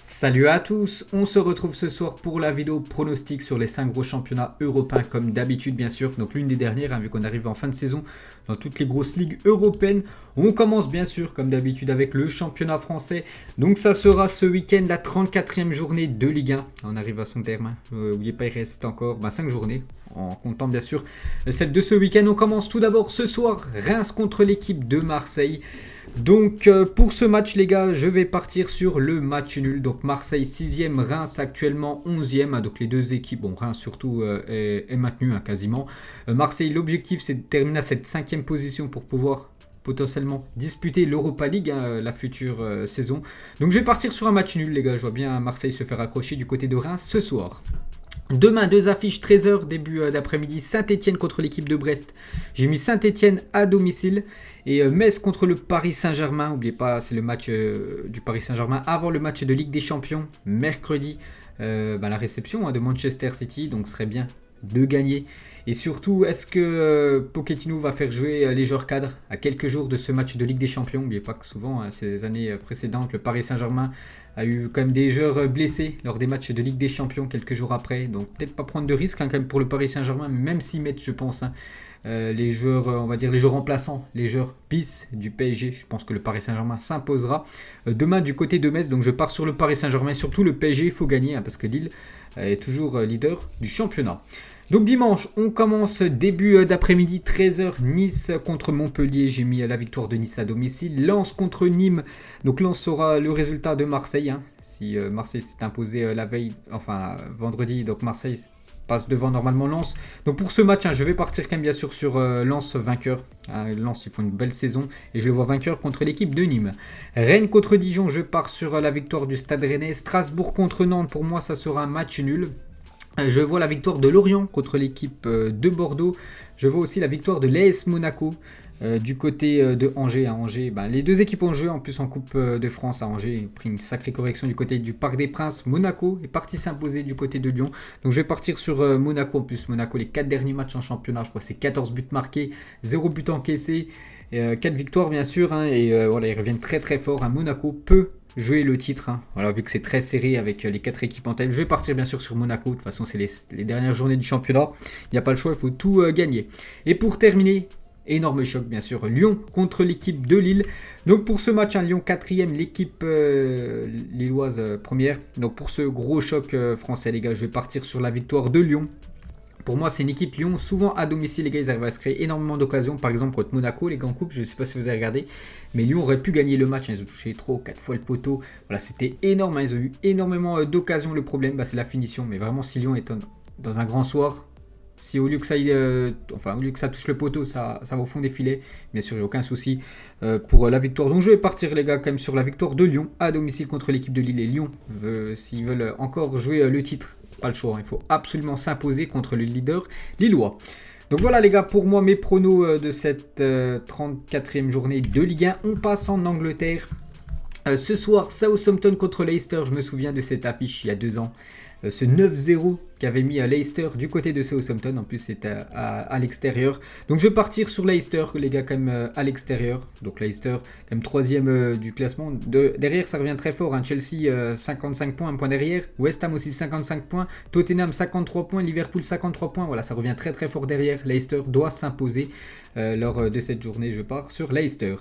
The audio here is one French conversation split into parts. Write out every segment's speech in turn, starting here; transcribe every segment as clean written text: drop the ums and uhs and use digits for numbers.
Salut à tous, on se retrouve ce soir pour la vidéo pronostic sur les 5 gros championnats européens comme d'habitude bien sûr, donc l'une des dernières vu qu'on arrive en fin de saison dans toutes les grosses ligues européennes. On commence bien sûr comme d'habitude avec le championnat français, donc ça sera ce week-end la 34e journée de Ligue 1, on arrive à son terme, n'oubliez pas il reste encore 5 journées en comptant bien sûr celle de ce week-end. On commence tout d'abord ce soir, Reims contre l'équipe de Marseille. Donc pour ce match les gars, je vais partir sur le match nul. Donc Marseille 6e, Reims actuellement 11e. Donc les deux équipes, bon Reims surtout est maintenu quasiment. Marseille, l'objectif c'est de terminer à cette 5e position pour pouvoir potentiellement disputer l'Europa League la future saison. Donc je vais partir sur un match nul les gars. Je vois bien Marseille se faire accrocher du côté de Reims ce soir. Demain, deux affiches 13h, début d'après-midi, Saint-Etienne contre l'équipe de Brest. J'ai mis Saint-Etienne à domicile et Metz contre le Paris Saint-Germain. N'oubliez pas, c'est le match du Paris Saint-Germain avant le match de Ligue des Champions, mercredi. La réception de Manchester City, donc ce serait bien de gagner. Et surtout, est-ce que Pochettino va faire jouer les joueurs cadres à quelques jours de ce match de Ligue des Champions? N'oubliez pas que souvent, ces années précédentes, le Paris Saint-Germain a eu quand même des joueurs blessés lors des matchs de Ligue des Champions quelques jours après. Donc peut-être pas prendre de risques quand même pour le Paris Saint-Germain, même s'ils mettent, je pense, les joueurs, on va dire les joueurs remplaçants, les joueurs bis du PSG. Je pense que le Paris Saint-Germain s'imposera. Demain du côté de Metz, donc je pars sur le Paris Saint-Germain. Surtout le PSG, il faut gagner parce que Lille est toujours leader du championnat. Donc dimanche, on commence début d'après-midi, 13h, Nice contre Montpellier. J'ai mis la victoire de Nice à domicile. Lens contre Nîmes. Donc Lens sera le résultat de Marseille. Si Marseille s'est imposé la veille, enfin vendredi, donc Marseille passe devant normalement Lens. Donc pour ce match, je vais partir quand même bien sûr sur Lens vainqueur. Lens, ils font une belle saison et je le vois vainqueur contre l'équipe de Nîmes. Rennes contre Dijon, je pars sur la victoire du Stade Rennais. Strasbourg contre Nantes, pour moi ça sera un match nul. Je vois la victoire de Lorient contre l'équipe de Bordeaux. Je vois aussi la victoire de l'AS Monaco du côté de Angers. Angers, les deux équipes ont joué en plus en Coupe de France à Angers. Ils ont pris une sacrée correction du côté du Parc des Princes. Monaco est parti s'imposer du côté de Lyon. Donc je vais partir sur Monaco. En plus, Monaco, les 4 derniers matchs en championnat, je crois que c'est 14 buts marqués, 0 buts encaissés, 4 victoires bien sûr. Voilà, ils reviennent très très fort. Monaco peut jouer le titre, voilà, vu que c'est très serré avec les 4 équipes en tête. Je vais partir bien sûr sur Monaco, de toute façon c'est les dernières journées du championnat, il n'y a pas le choix, il faut tout gagner. Et pour terminer, énorme choc bien sûr, Lyon contre l'équipe de Lille. Donc pour ce match, Lyon 4e, l'équipe lilloise première. Donc pour ce gros choc français les gars, je vais partir sur la victoire de Lyon. Pour moi, c'est une équipe Lyon, souvent à domicile, les gars, ils arrivent à se créer énormément d'occasions. Par exemple, contre Monaco, les gars en coupe, je ne sais pas si vous avez regardé, mais Lyon aurait pu gagner le match. Ils ont touché 3 ou 4 fois le poteau. Voilà, c'était énorme. Ils ont eu énormément d'occasions. Le problème, c'est la finition. Mais vraiment, si Lyon est dans un grand soir, si au lieu que ça, au lieu que ça touche le poteau, ça va au fond des filets, bien sûr, il n'y a aucun souci pour la victoire. Donc, je vais partir, les gars, quand même sur la victoire de Lyon à domicile contre l'équipe de Lille. Et Lyon, s'ils veulent encore jouer le titre, pas le choix, il faut absolument s'imposer contre le leader lillois. Donc voilà les gars, pour moi mes pronos de cette 34e journée de Ligue 1. On passe en Angleterre. Ce soir, Southampton contre Leicester, je me souviens de cette affiche il y a 2 ans. Ce 9-0 qu'avait mis à Leicester du côté de Southampton. En plus, c'était à l'extérieur. Donc, je vais partir sur Leicester, les gars, quand même à l'extérieur. Donc, Leicester, quand même 3e du classement. Derrière, ça revient très fort. Chelsea, 55 points, un point derrière. West Ham aussi, 55 points. Tottenham, 53 points. Liverpool, 53 points. Voilà, ça revient très, très fort derrière. Leicester doit s'imposer lors de cette journée. Je pars sur Leicester.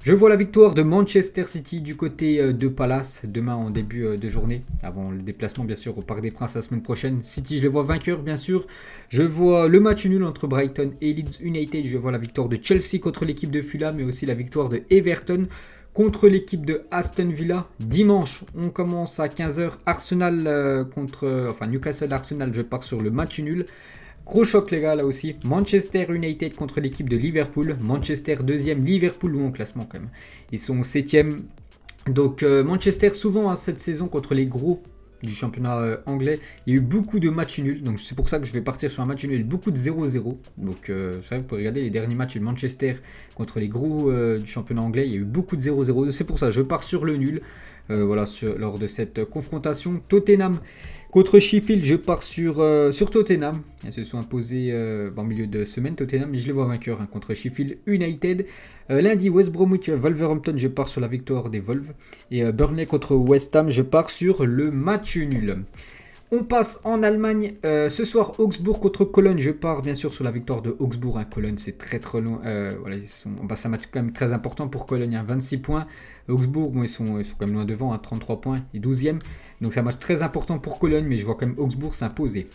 Je vois la victoire de Manchester City du côté de Palace demain en début de journée, avant le déplacement bien sûr au Parc des Princes la semaine prochaine. City, je les vois vainqueurs bien sûr. Je vois le match nul entre Brighton et Leeds United. Je vois la victoire de Chelsea contre l'équipe de Fulham, mais aussi la victoire de Everton contre l'équipe de Aston Villa. Dimanche, on commence à 15h. Arsenal Newcastle Arsenal, je pars sur le match nul. Gros choc les gars là aussi, Manchester United contre l'équipe de Liverpool, Manchester 2e, Liverpool loin au classement quand même, ils sont 7e, donc Manchester souvent cette saison contre les gros du championnat anglais, il y a eu beaucoup de matchs nuls, donc c'est pour ça que je vais partir sur un match nul, beaucoup de 0-0, donc ça, vous pouvez regarder les derniers matchs de Manchester contre les gros du championnat anglais, il y a eu beaucoup de 0-0, c'est pour ça que je pars sur le nul. voilà, lors de cette confrontation. Tottenham contre Sheffield, je pars sur Tottenham. Ils se sont imposés en milieu de semaine, Tottenham, mais je les vois vainqueurs contre Sheffield United. Lundi, West Bromwich, Wolverhampton, je pars sur la victoire des Wolves. Et Burnley contre West Ham, je pars sur le match nul. On passe en Allemagne. Ce soir, Augsbourg contre Cologne. Je pars bien sûr sur la victoire de Augsbourg. Cologne, c'est très long. Voilà, c'est un match quand même très important pour Cologne. 26 points. Augsbourg, bon, ils sont quand même loin devant. 33 points et 12e. Donc c'est un match très important pour Cologne. Mais je vois quand même Augsbourg s'imposer.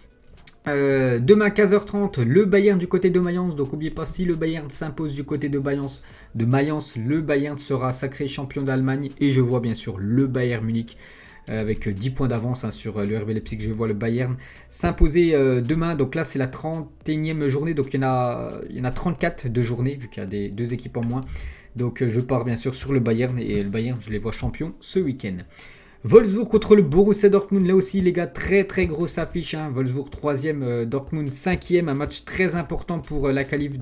Demain 15h30, le Bayern du côté de Mayence. Donc n'oubliez pas, si le Bayern s'impose du côté de Mayence, le Bayern sera sacré champion d'Allemagne. Et je vois bien sûr le Bayern Munich avec 10 points d'avance sur le RB Leipzig. Je vois le Bayern s'imposer demain. Donc là c'est la 31e journée, donc il y en a 34 de journées vu qu'il y a deux équipes en moins. Donc je pars bien sûr sur le Bayern, et le Bayern je les vois champions ce week-end. Wolfsburg contre le Borussia Dortmund, là aussi les gars, très grosse affiche. Wolfsburg 3e, Dortmund 5e, un match très important pour la qualif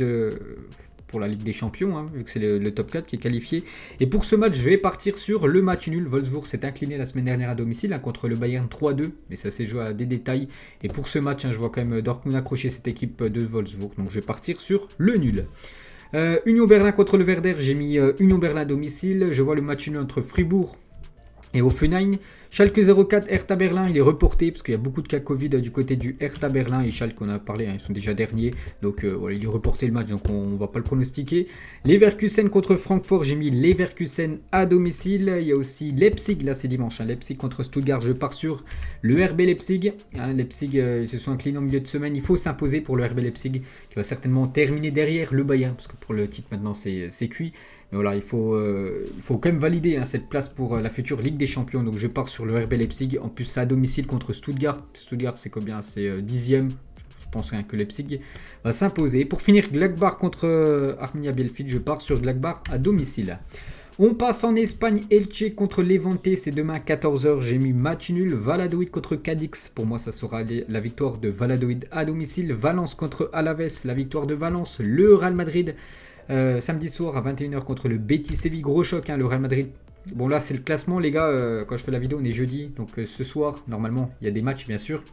pour la Ligue des Champions, vu que c'est le top 4 qui est qualifié. Et pour ce match, je vais partir sur le match nul. Wolfsburg s'est incliné la semaine dernière à domicile contre le Bayern 3-2, mais ça s'est joué à des détails. Et pour ce match, je vois quand même Dortmund accrocher cette équipe de Wolfsburg, donc je vais partir sur le nul. Union Berlin contre le Werder, j'ai mis Union Berlin à domicile. Je vois le match nul entre Fribourg et Hoffenheim. Schalke 04, Hertha Berlin, il est reporté parce qu'il y a beaucoup de cas Covid du côté du Hertha Berlin, et Schalke, on a parlé, ils sont déjà derniers, donc voilà, il est reporté le match, donc on ne va pas le pronostiquer. Leverkusen contre Francfort, j'ai mis Leverkusen à domicile. Il y a aussi Leipzig, là c'est dimanche, Leipzig contre Stuttgart, je pars sur le RB Leipzig. Leipzig, ils se sont inclinés en milieu de semaine, il faut s'imposer pour le RB Leipzig, qui va certainement terminer derrière le Bayern, parce que pour le titre maintenant c'est cuit. Mais voilà, il faut quand même valider cette place pour la future Ligue des Champions. Donc je pars sur le RB Leipzig. En plus, c'est à domicile contre Stuttgart. Stuttgart, c'est combien? C'est 10e. Je pense que Leipzig va s'imposer. Pour finir, Gladbach contre Arminia Bielefeld. Je pars sur Gladbach à domicile. On passe en Espagne. Elche contre Levante. C'est demain à 14h. J'ai mis match nul. Valladolid contre Cadix. Pour moi, ça sera la victoire de Valladolid à domicile. Valence contre Alaves. La victoire de Valence. Le Real Madrid samedi soir à 21h contre le Betis Séville. Gros choc, le Real Madrid. Bon là c'est le classement les gars, quand je fais la vidéo on est jeudi, donc ce soir normalement il y a des matchs bien sûr.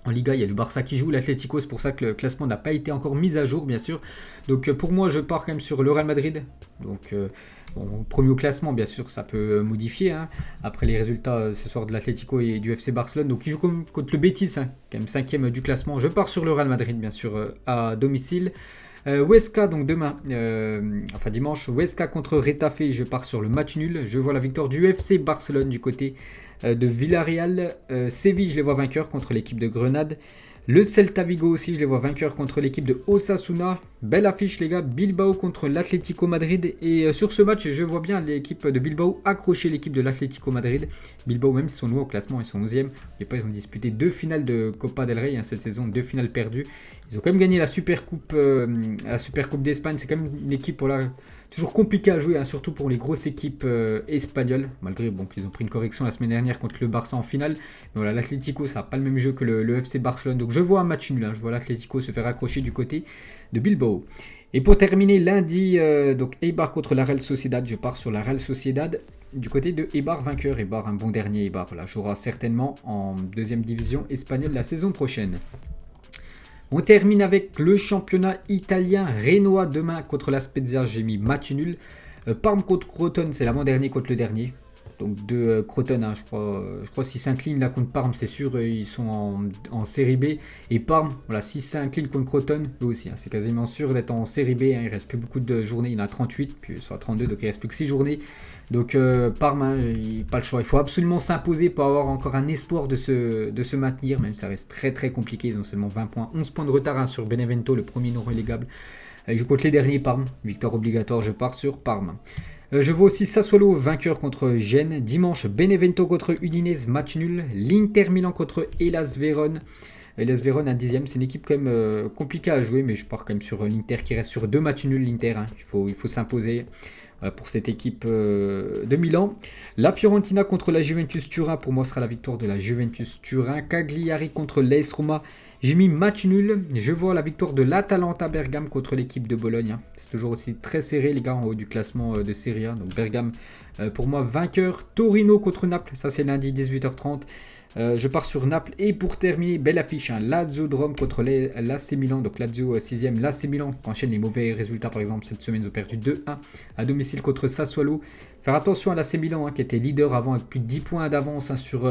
En Liga, il y a le Barça qui joue, l'Atlético, c'est pour ça que le classement n'a pas été encore mis à jour bien sûr. Donc pour moi je pars quand même sur le Real Madrid. Donc premier au classement bien sûr ça peut modifier après les résultats ce soir de l'Atlético et du FC Barcelone. Donc il joue contre le Betis, quand même 5e du classement. Je pars sur le Real Madrid bien sûr à domicile. Huesca, donc demain, dimanche, Huesca contre Retafe, je pars sur le match nul. Je vois la victoire du FC Barcelone du côté de Villarreal. Séville, je les vois vainqueurs contre l'équipe de Grenade. Le Celta Vigo aussi, je les vois vainqueurs contre l'équipe de Osasuna. Belle affiche les gars, Bilbao contre l'Atlético Madrid. Et sur ce match, je vois bien l'équipe de Bilbao accrocher l'équipe de l'Atlético Madrid. Bilbao, même s'ils sont loin au classement, ils sont 11e. Et pas, ils ont disputé 2 finales de Copa del Rey cette saison, 2 finales perdues. Ils ont quand même gagné la Super Coupe d'Espagne. C'est quand même une équipe toujours compliquée à jouer, surtout pour les grosses équipes espagnoles. Malgré qu'ils ont pris une correction la semaine dernière contre le Barça en finale. Mais voilà, l'Atlético, ça n'a pas le même jeu que le FC Barcelone. Donc je vois un match nul. Je vois l'Atlético se faire accrocher du côté de Bilbao. Et pour terminer, lundi, donc Eibar contre la Real Sociedad. Je pars sur la Real Sociedad du côté de Eibar vainqueur. Eibar, un bon dernier. Eibar jouera certainement en deuxième division espagnole la saison prochaine. On termine avec le championnat italien. Renoir demain contre la Spezia, j'ai mis match nul. Parme contre Crotone, c'est l'avant-dernier contre le dernier. Donc de Crotone, je crois s'ils s'inclinent là contre Parme, c'est sûr, ils sont en série B. Et Parme, voilà, s'ils s'inclinent contre Crotone, eux aussi, c'est quasiment sûr d'être en série B. Il ne reste plus beaucoup de journées, il y en a 38, puis il sera 32, donc il ne reste plus que 6 journées. Donc Parme, pas le choix, il faut absolument s'imposer pour avoir encore un espoir de se maintenir, même si ça reste très compliqué. Ils ont seulement 20 points, 11 points de retard sur Benevento, le premier non relégable. Ils jouent contre les derniers Parme, victoire obligatoire, je pars sur Parme. Je vois aussi Sassuolo vainqueur contre Gênes. Dimanche, Benevento contre Udinese, match nul. L'Inter Milan contre Hellas Vérone. Hellas Vérone à 10e, c'est une équipe quand même compliquée à jouer, mais je pars quand même sur l'Inter qui reste sur 2 matchs nuls. L'Inter, il faut s'imposer pour cette équipe de Milan. La Fiorentina contre la Juventus Turin, pour moi sera la victoire de la Juventus Turin. Cagliari contre l'AS Roma. J'ai mis match nul. Je vois la victoire de l'Atalanta Bergame contre l'équipe de Bologne. C'est toujours aussi très serré, les gars, en haut du classement de Serie A. Donc Bergame, pour moi, vainqueur. Torino contre Naples, ça c'est lundi 18h30. Je pars sur Naples et pour terminer, belle affiche, Lazio de Rome contre l'AC Milan, donc Lazio 6ème, l'AC Milan qui enchaîne les mauvais résultats par exemple cette semaine, ils ont perdu 2-1 à domicile contre Sassuolo. Faire attention à l'AC Milan qui était leader avant avec plus de 10 points d'avance sur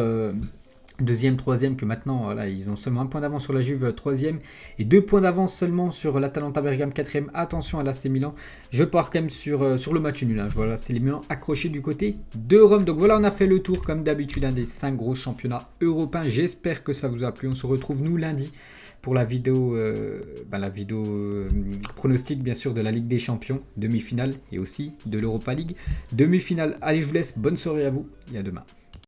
deuxième, troisième, que maintenant voilà, ils ont seulement un point d'avance sur la Juve troisième et 2 points d'avance seulement sur l'Atalanta Bergame quatrième. Attention à l'AC Milan, je pars quand même sur le match nul. Voilà, c'est les Milans accrochés du côté de Rome. Donc voilà, on a fait le tour comme d'habitude des 5 gros championnats européens. J'espère que ça vous a plu. On se retrouve nous lundi pour la vidéo, pronostic bien sûr de la Ligue des Champions, demi-finale et aussi de l'Europa League, demi-finale. Allez, je vous laisse, bonne soirée à vous et à demain.